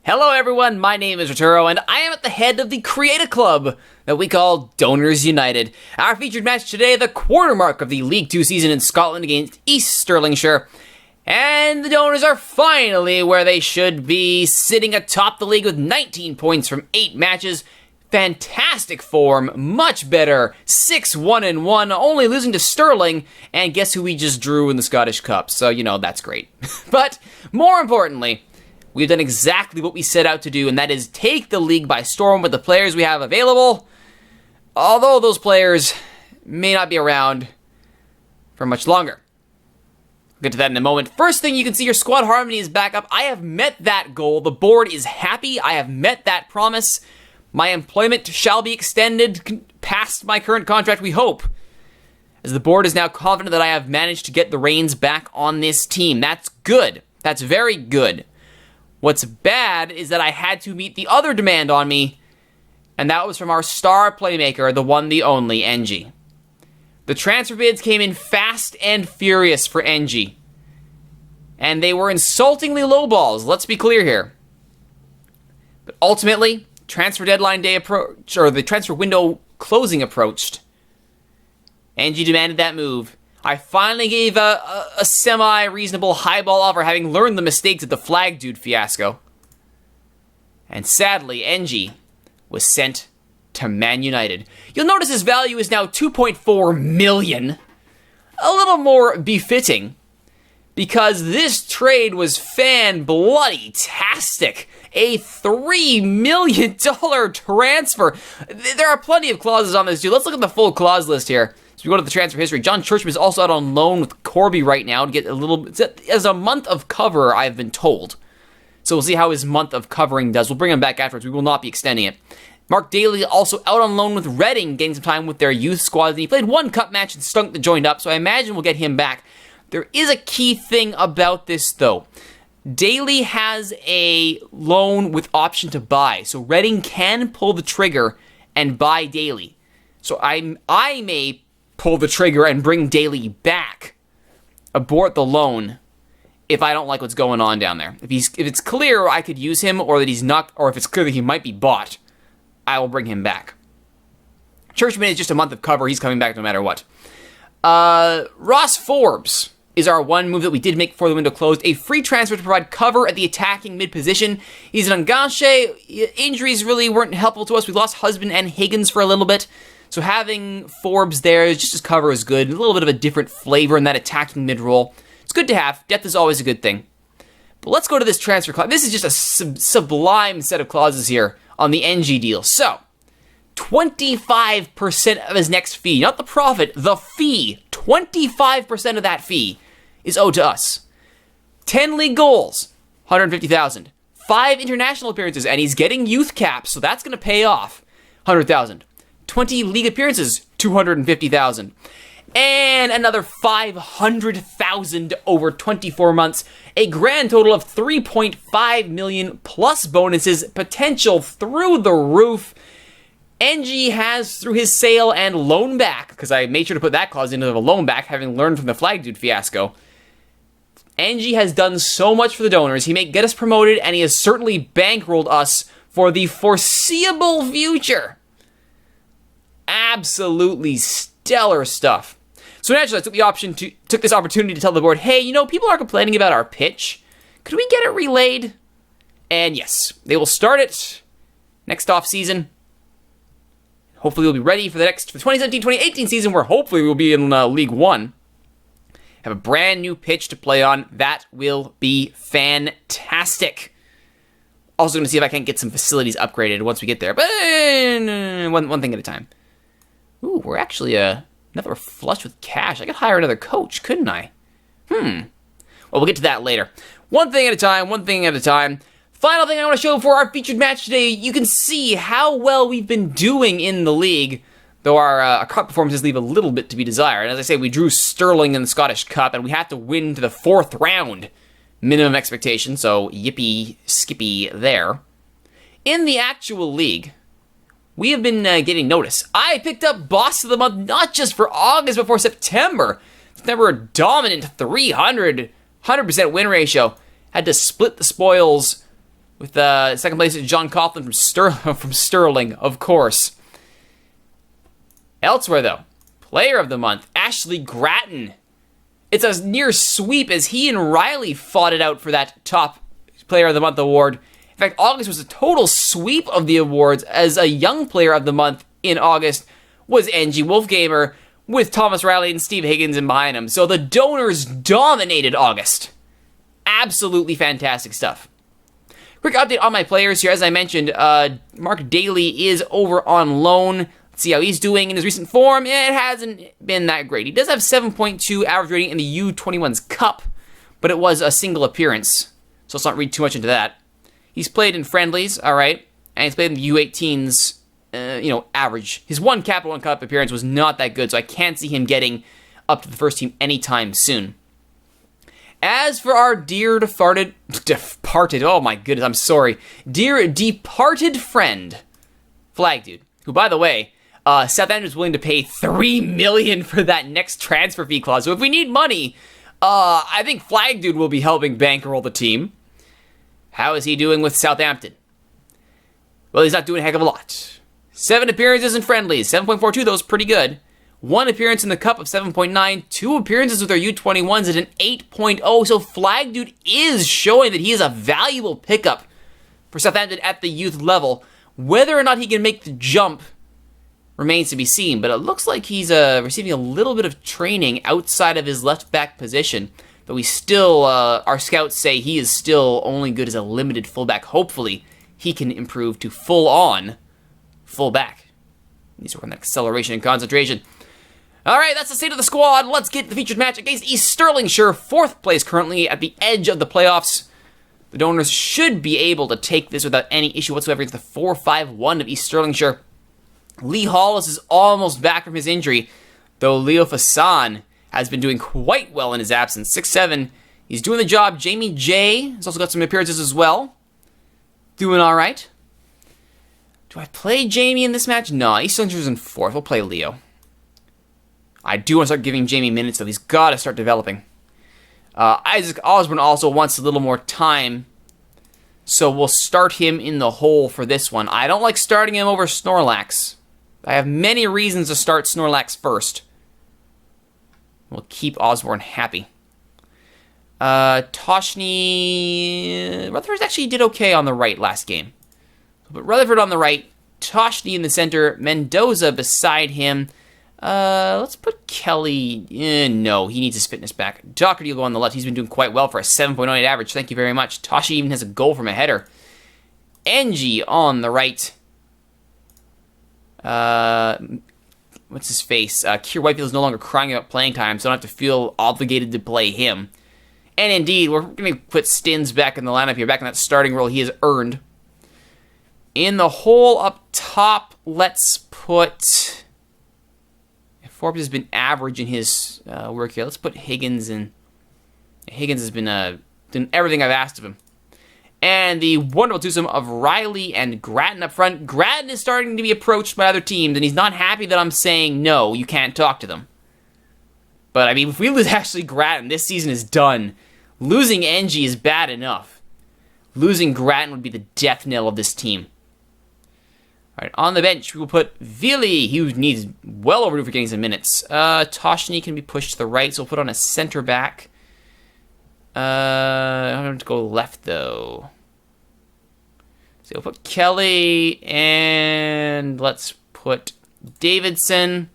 Hello everyone, my name is Rituro, and I am at the head of the Creative Club that we call Donors United. Our featured match today, the quarter mark of the League 2 season in Scotland against East Stirlingshire. And the Donors are finally where they should be, sitting atop the league with 19 points from 8 matches. Fantastic form, much better, 6-1-1, only losing to Stirling, and guess who we just drew in the Scottish Cup, so you know, that's great. But, more importantly, we've done exactly what we set out to do, and that is take the league by storm with the players we have available, although those players may not be around for much longer. We'll get to that in a moment. First thing, you can see your squad harmony is back up. I have met that goal. The board is happy. I have met that promise. My employment shall be extended past my current contract, we hope, as the board is now confident that I have managed to get the reins back on this team. That's good. That's very good. What's bad is that I had to meet the other demand on me, and that was from our star playmaker, the one, the only, NG. The transfer bids came in fast and furious for NG, and they were insultingly low balls, let's be clear here. But ultimately, transfer deadline day approached, or the transfer window closing approached. NG demanded that move. I finally gave a semi-reasonable highball offer, having learned the mistakes of the Flag Dude fiasco. And sadly, NG was sent to Man United. You'll notice his value is now 2.4 million. A little more befitting, because this trade was fan-bloody-tastic. A $3 million transfer. There are plenty of clauses on this, dude. Let's look at the full clause list here. So we go to the transfer history. John Churchman is also out on loan with Corby right now to get a little... as a month of cover, I've been told. So we'll see how his month of covering does. We'll bring him back afterwards. We will not be extending it. Mark Daly also out on loan with Reading, getting some time with their youth squad. And he played one cup match and stunk the joint up, so I imagine we'll get him back. There is a key thing about this, though. Daly has a loan with option to buy, so Reading can pull the trigger and buy Daly. So I may pull the trigger and bring Daly back, abort the loan, if I don't like what's going on down there. If it's clear I could use him, or that he's not, or if it's clear that he might be bought, I will bring him back. Churchman is just a month of cover. He's coming back no matter what. Ross Forbes is our one move that we did make before the window closed. A free transfer to provide cover at the attacking mid-position. He's an enganche. Injuries really weren't helpful to us. We lost Husband and Higgins for a little bit. So having Forbes there just as cover is good. A little bit of a different flavor in that attacking mid-role. It's good to have. Depth is always a good thing. But let's go to this transfer clause. This is just a sublime set of clauses here on the NG deal. So, 25% of his next fee, not the profit, the fee, 25% of that fee is owed to us. 10 league goals, 150,000. 5 international appearances, and he's getting youth caps, so that's going to pay off, 100,000. 20 league appearances, 250,000. And another 500,000 over 24 months. A grand total of 3.5 million plus bonuses, potential through the roof. NG has, through his sale and loan back, because I made sure to put that clause into the loan back, having learned from the Flag Dude fiasco. NG has done so much for the Donors. He may get us promoted, and he has certainly bankrolled us for the foreseeable future. Absolutely stellar stuff. So naturally, I took this opportunity to tell the board, hey, you know, people are complaining about our pitch. Could we get it relayed? And yes, they will start it next off season. Hopefully we'll be ready for the 2017-2018 season, where hopefully we'll be in League 1. Have a brand new pitch to play on. That will be fantastic. Also going to see if I can get some facilities upgraded once we get there. But one thing at a time. Ooh, we're actually never flush with cash. I could hire another coach, couldn't I? Well, we'll get to that later. One thing at a time, one thing at a time. Final thing I want to show for our featured match today, you can see how well we've been doing in the league, though our cup performances leave a little bit to be desired. As I say, we drew Stirling in the Scottish Cup, and we have to win to the 4th round. Minimum expectation, so yippee skippy there. In the actual league, we have been getting notice. I picked up Boss of the Month not just for August, but for September. September, a dominant 100% win ratio. Had to split the spoils With second place is John Coughlin from Sterling, of course. Elsewhere, though, Player of the Month, Ashley Grattan. It's a near sweep as he and Riley fought it out for that top Player of the Month award. In fact, August was a total sweep of the awards, as a young Player of the Month in August was NG Wolfgamer, with Thomas Riley and Steve Higgins in behind him. So the donors dominated August. Absolutely fantastic stuff. Quick update on my players here. As I mentioned, Mark Daly is over on loan. Let's see how he's doing in his recent form. It hasn't been that great. He does have 7.2 average rating in the U21's Cup, but it was a single appearance, so let's not read too much into that. He's played in friendlies, all right, and he's played in the U18's, average. His one Capital One Cup appearance was not that good, so I can't see him getting up to the first team anytime soon. As for our dear departed, oh my goodness, I'm sorry, dear departed friend, Flag Dude, who, by the way, Southampton is willing to pay $3 million for that next transfer fee clause. So if we need money, I think Flag Dude will be helping bankroll the team. How is he doing with Southampton? Well, he's not doing a heck of a lot. 7 appearances in friendlies, 7.42, those pretty good. 1 appearance in the Cup of 7.9, 2 appearances with our U21s at an 8.0. So Flag Dude is showing that he is a valuable pickup for Southampton at the youth level. Whether or not he can make the jump remains to be seen, but it looks like he's receiving a little bit of training outside of his left back position. But we still, our scouts say he is still only good as a limited fullback. Hopefully, he can improve to full-on fullback. Needs to work on that acceleration and concentration. All right, that's the state of the squad. Let's get the featured match against East Stirlingshire. 4th place currently at the edge of the playoffs. The donors should be able to take this without any issue whatsoever against the 4-5-1 of East Stirlingshire. Lee Hollis is almost back from his injury, though Leo Fassan has been doing quite well in his absence. 6'7", he's doing the job. Jamie J has also got some appearances as well. Doing all right. Do I play Jamie in this match? No, East Stirlingshire's in 4th. We'll play Leo. I do want to start giving Jamie minutes, though. He's got to start developing. Isaac Osborne also wants a little more time, so we'll start him in the hole for this one. I don't like starting him over Snorlax. I have many reasons to start Snorlax first. We'll keep Osborne happy. Toshni... Rutherford actually did okay on the right last game. But Rutherford on the right, Toshni in the center, Mendoza beside him. Let's put Kelly... no, he needs his fitness back. Doherty will go on the left. He's been doing quite well for a 7.08 average. Thank you very much. Toshi even has a goal from a header. Engie on the right. What's his face? Keir Whitefield is no longer crying about playing time, so I don't have to feel obligated to play him. And indeed, we're going to put Stins back in the lineup here, back in that starting role he has earned. In the hole up top, let's put... Forbes has been average in his work here. Let's put Higgins in. Higgins has been doing everything I've asked of him. And the wonderful twosome of Riley and Grattan up front. Grattan is starting to be approached by other teams, and he's not happy that I'm saying, no, you can't talk to them. But, I mean, if we lose Ashley Grattan, this season is done. Losing Engie is bad enough. Losing Grattan would be the death knell of this team. All right, on the bench, we will put Vili, who needs well overdue for getting some minutes. Toshni can be pushed to the right, so we'll put on a center back. I'm going to go left, though. So we'll put Kelly, and let's put Davidson.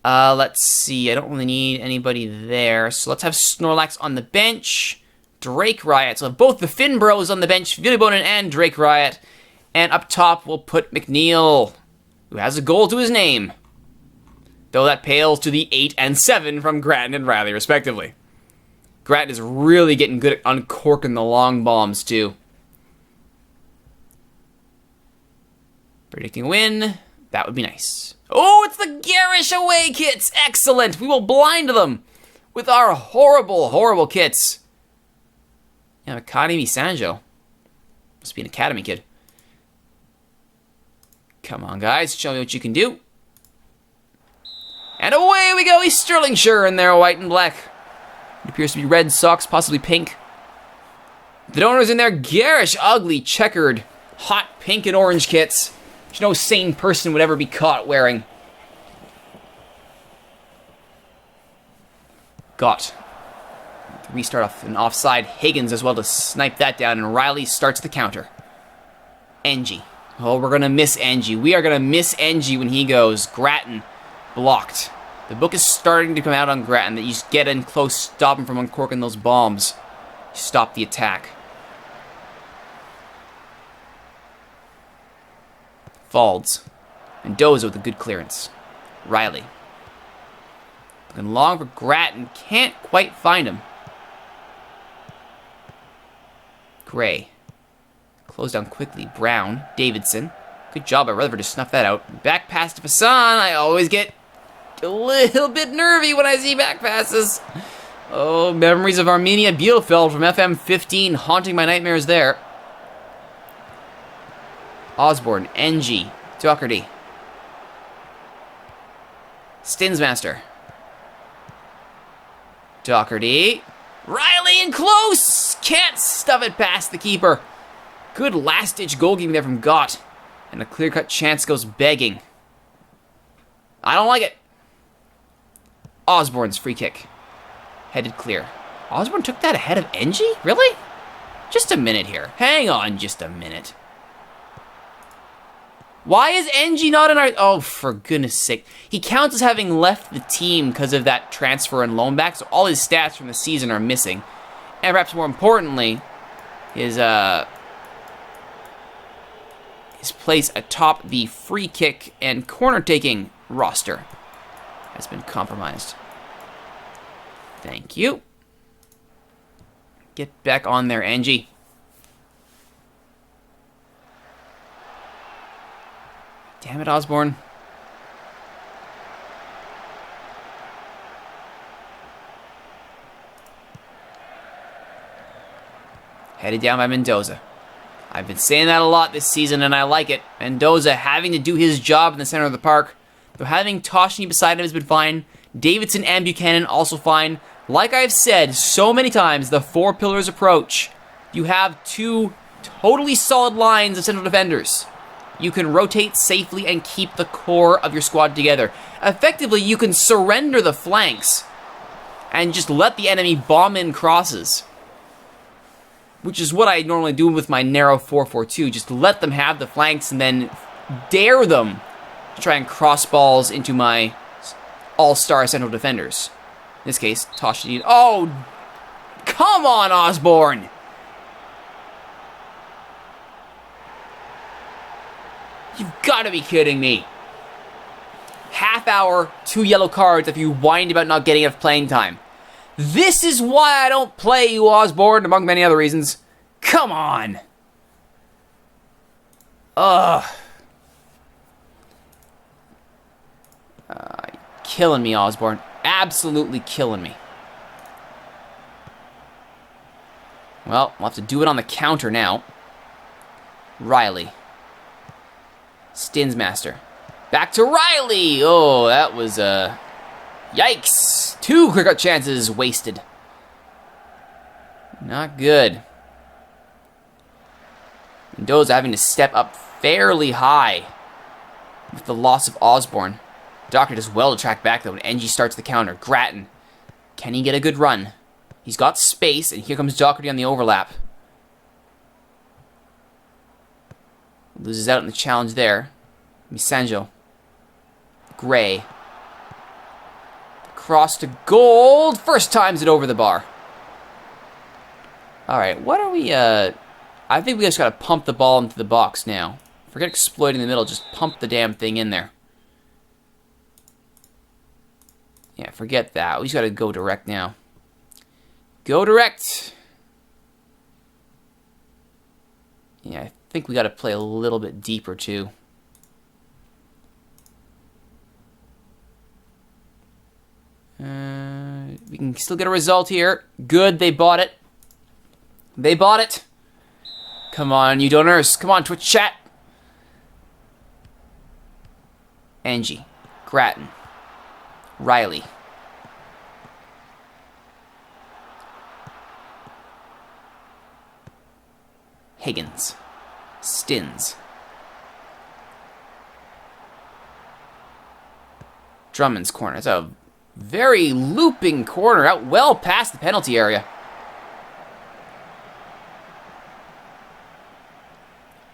Let's see, I don't really need anybody there. So let's have Snorlax on the bench. Drake Riot, so both the Finn Bros on the bench, Vili Bonin and Drake Riot. And up top, we'll put McNeil, who has a goal to his name. Though that pales to the 8 and 7 from Grattan and Riley, respectively. Grattan is really getting good at uncorking the long bombs, too. Predicting a win. That would be nice. Oh, it's the Garish away kits! Excellent! We will blind them with our horrible, horrible kits. Yeah, Academy Sanjo. Must be an Academy kid. Come on, guys. Show me what you can do. And away we go. East Stirlingshire in their white and black. It appears to be red socks, possibly pink. The donors in their garish, ugly, checkered, hot pink and orange kits, which no sane person would ever be caught wearing. Got. Restart off an offside. Higgins as well to snipe that down, and Riley starts the counter. NG. Oh, we're gonna miss NG. We are gonna miss NG when he goes. Grattan blocked. The book is starting to come out on Grattan, that you just get in close, stop him from uncorking those bombs. Stop the attack. Falds. Mendoza with a good clearance. Riley. Looking long for Grattan. Can't quite find him. Gray. Close down quickly. Brown. Davidson. Good job by Rutherford to snuff that out. Back pass to Fassan. I always get a little bit nervy when I see back passes. Oh, memories of Armenia Bielefeld from FM16 haunting my nightmares there. Osborne, NG, Doherty. Stinsmaster. Doherty. Riley in close! Can't stuff it past the keeper. Good last-ditch goalkeeping there from Gott. And a clear-cut chance goes begging. I don't like it. Osborne's free kick. Headed clear. Osborne took that ahead of NG? Really? Just a minute here. Hang on just a minute. Why is NG not in our... Oh, for goodness sake. He counts as having left the team because of that transfer and loan back, so all his stats from the season are missing. And perhaps more importantly, his place atop the free kick and corner-taking roster has been compromised. Thank you. Get back on there, NG. Damn it, Osborne. Headed down by Mendoza. I've been saying that a lot this season, and I like it. Mendoza having to do his job in the center of the park. Though having Toshny beside him has been fine. Davidson and Buchanan also fine. Like I've said so many times, the four pillars approach. You have two totally solid lines of central defenders. You can rotate safely and keep the core of your squad together. Effectively, you can surrender the flanks and just let the enemy bomb in crosses. Which is what I normally do with my narrow 4-4-2. Just let them have the flanks and then dare them to try and cross balls into my all-star central defenders. In this case, Toshny. Oh, come on, Osborne! You've got to be kidding me. Half hour, 2 yellow cards if you whined about not getting enough playing time. This is why I don't play you, Osborne, among many other reasons. Come on. Ugh. Killing me, Osborne. Absolutely killing me. Well, we'll have to do it on the counter now. Riley. Stinsmaster. Back to Riley! Oh, that was, yikes! 2 quick-out chances wasted. Not good. Mendoza having to step up fairly high with the loss of Osborne. Doctor does well to track back, though, when NG starts the counter. Grattan. Can he get a good run? He's got space, and here comes Doherty on the overlap. Loses out in the challenge there. Misanjo. Gray. Cross to gold. First times it over the bar. Alright, what are we, I think we just gotta pump the ball into the box now. Forget exploiting the middle, just pump the damn thing in there. Yeah, forget that. We just gotta go direct now. Go direct! Yeah, I think we gotta play a little bit deeper, too. We can still get a result here. Good, they bought it. They bought it. Come on, you donors. Come on, Twitch chat. Angie. Grattan. Riley. Higgins. Stins. Drummond's corner. It's a very looping corner out well past the penalty area.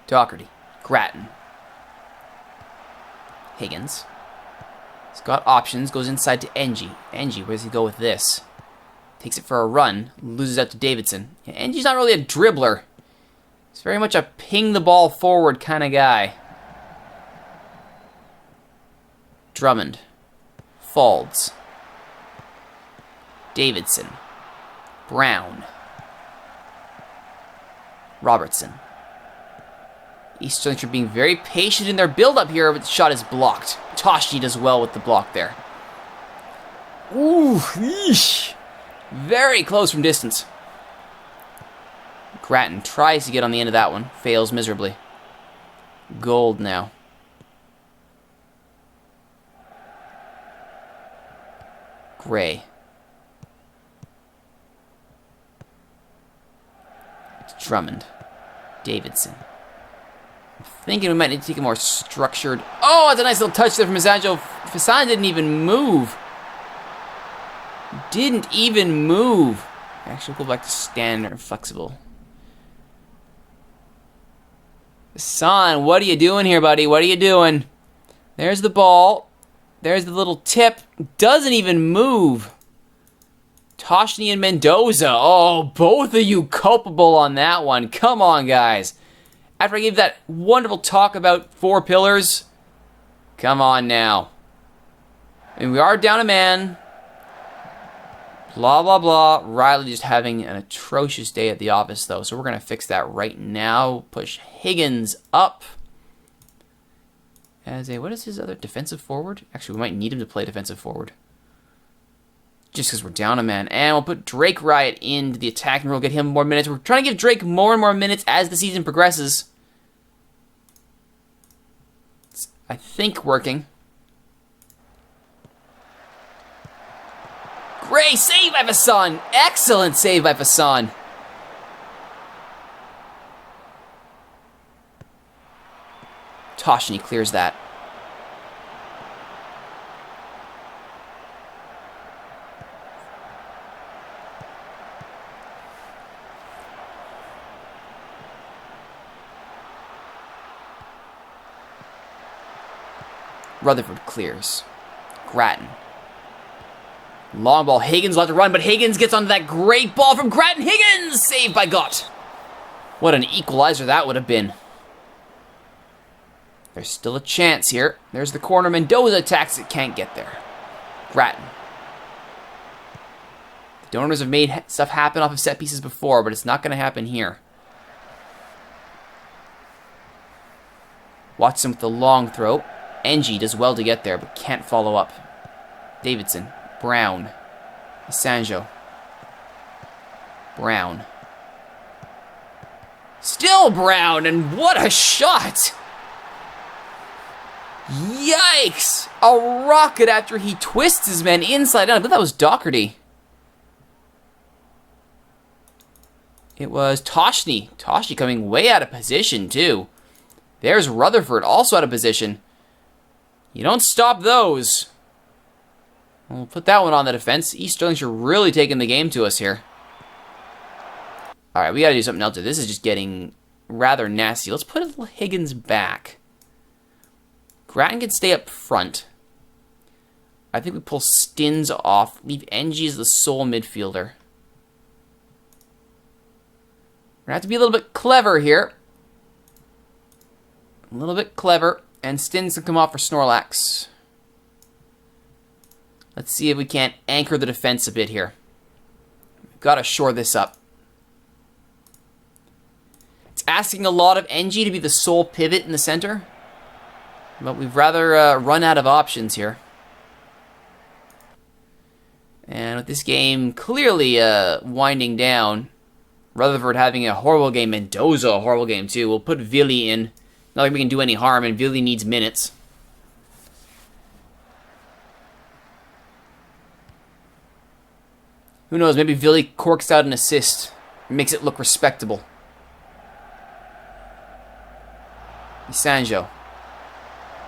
Doherty. Grattan. Higgins. He's got options. Goes inside to Ng. Ng, where does he go with this? Takes it for a run. Loses out to Davidson. Yeah, Ng's not really a dribbler. He's very much a ping the ball forward kind of guy. Drummond. Faulds. Davidson. Brown. Robertson. East Stirlingshire being very patient in their build-up here, but the shot is blocked. Toshni does well with the block there. Ooh, eesh. Very close from distance. Grattan tries to get on the end of that one. Fails miserably. Gold now. Gray. Drummond. Davidson. I'm thinking we might need to take a more structured... Oh, that's a nice little touch there from Fasanjo. Fasan didn't even move. Didn't even move. Actually, go back to standard flexible. Fasan, what are you doing here, buddy? What are you doing? There's the ball. There's the little tip. Doesn't even move. Toshni and Mendoza. Oh, both of you culpable on that one. Come on, guys. After I gave that wonderful talk about 4 pillars, come on now. And we are down a man. Blah, blah, blah. Riley just having an atrocious day at the office, though, so we're going to fix that right now. Push Higgins up. As a, what is his other defensive forward? Actually, we might need him to play defensive forward. Just because we're down a man. And we'll put Drake Riot into the attacking role, get him more minutes. We're trying to give Drake more and more minutes as the season progresses. It's, I think, working. Great save by Fasan! Excellent save by Fasan! Toshni clears that. Rutherford clears. Grattan. Long ball. Higgins will have to run, but Higgins gets onto that great ball from Grattan. Higgins! Saved by Gott. What an equalizer that would have been. There's still a chance here. There's the corner. Mendoza attacks it. Can't get there. Grattan. The Donors have made stuff happen off of set pieces before, but it's not going to happen here. Watson with the long throw. Ng does well to get there, but can't follow up. Davidson. Brown. Sanjo. Brown. Still Brown, and what a shot! Yikes! A rocket after he twists his man inside out. I believe that was Doherty. It was Toshni. Toshni coming way out of position, too. There's Rutherford, also out of position. You don't stop those. We'll put that one on the defense. East Stirlingshire really taking the game to us here. Alright, we gotta do something else. This is just getting rather nasty. Let's put a little Higgins back. Grattan can stay up front. I think we pull Stins off. Leave Ng as the sole midfielder. We're gonna have to be a little bit clever here. A little bit clever. And Stins can come off for Snorlax. Let's see if we can't anchor the defense a bit here. We've got to shore this up. It's asking a lot of Ng to be the sole pivot in the center. But we've rather run out of options here. And with this game clearly winding down, Rutherford having a horrible game, Mendoza a horrible game too, we'll put Vili in. Not like we can do any harm, and Vili needs minutes. Who knows, maybe Vili corks out an assist. Makes it look respectable. Sanjo.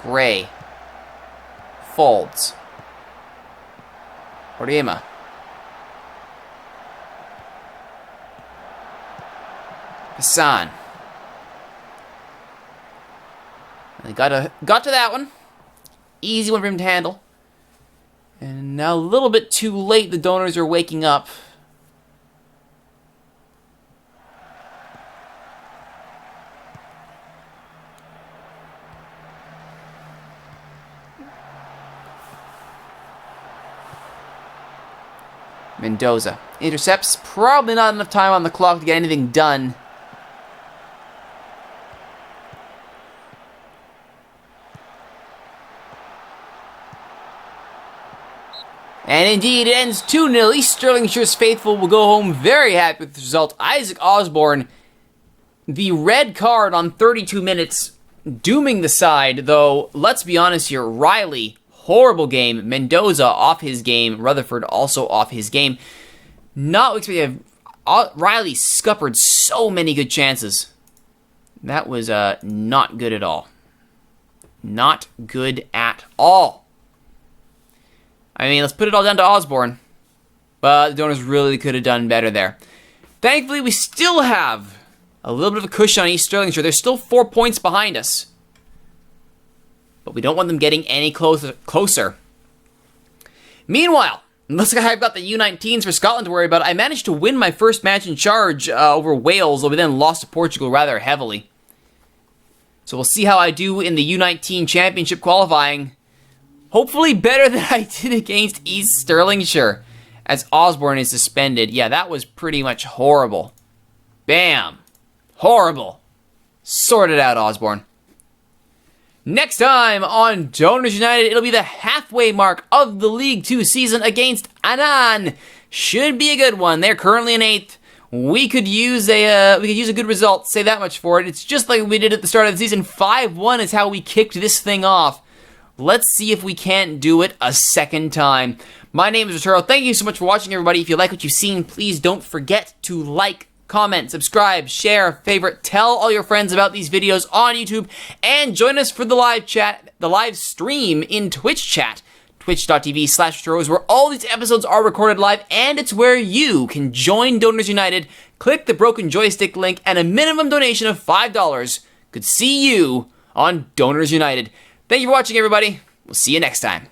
Gray. Folds. Oriema. Hassan. They got to that one. Easy one for him to handle. And now a little bit too late, the donors are waking up. Mendoza intercepts. Probably not enough time on the clock to get anything done. And indeed, it ends 2-0. East Stirlingshire's faithful will go home very happy with the result. Isaac Osborne, the red card on 32 minutes, dooming the side, though, let's be honest here, Riley, horrible game. Mendoza off his game. Rutherford also off his game. Not expecting. Riley scuppered so many good chances. That was not good at all. Not good at all. I mean, let's put it all down to Osborne. But the donors really could have done better there. Thankfully, we still have a little bit of a cushion on East Stirlingshire. They're still 4 points behind us. But we don't want them getting any closer. Meanwhile, looks like I've got the U19s for Scotland to worry about. I managed to win my first match in charge over Wales, though we then lost to Portugal rather heavily. So we'll see how I do in the U19 championship qualifying. Hopefully better than I did against East Stirlingshire, as Osborne is suspended. Yeah, that was pretty much horrible. Bam. Horrible. Sort it out, Osborne. Next time on Donors United, it'll be the halfway mark of the League 2 season against Annan. Should be a good one. They're currently in 8th. We could use a good result, say that much for it. It's just like we did at the start of the season. 5-1 is how we kicked this thing off. Let's see if we can't do it a second time. My name is Rituro. Thank you so much for watching, everybody. If you like what you've seen, please don't forget to like, comment, subscribe, share, favorite, tell all your friends about these videos on YouTube, and join us for the live chat, the live stream in Twitch chat. Twitch.tv/Rituro is where all these episodes are recorded live, and it's where you can join Donors United. Click the broken joystick link, and a minimum donation of $5 could see you on Donors United. Thank you for watching, everybody. We'll see you next time.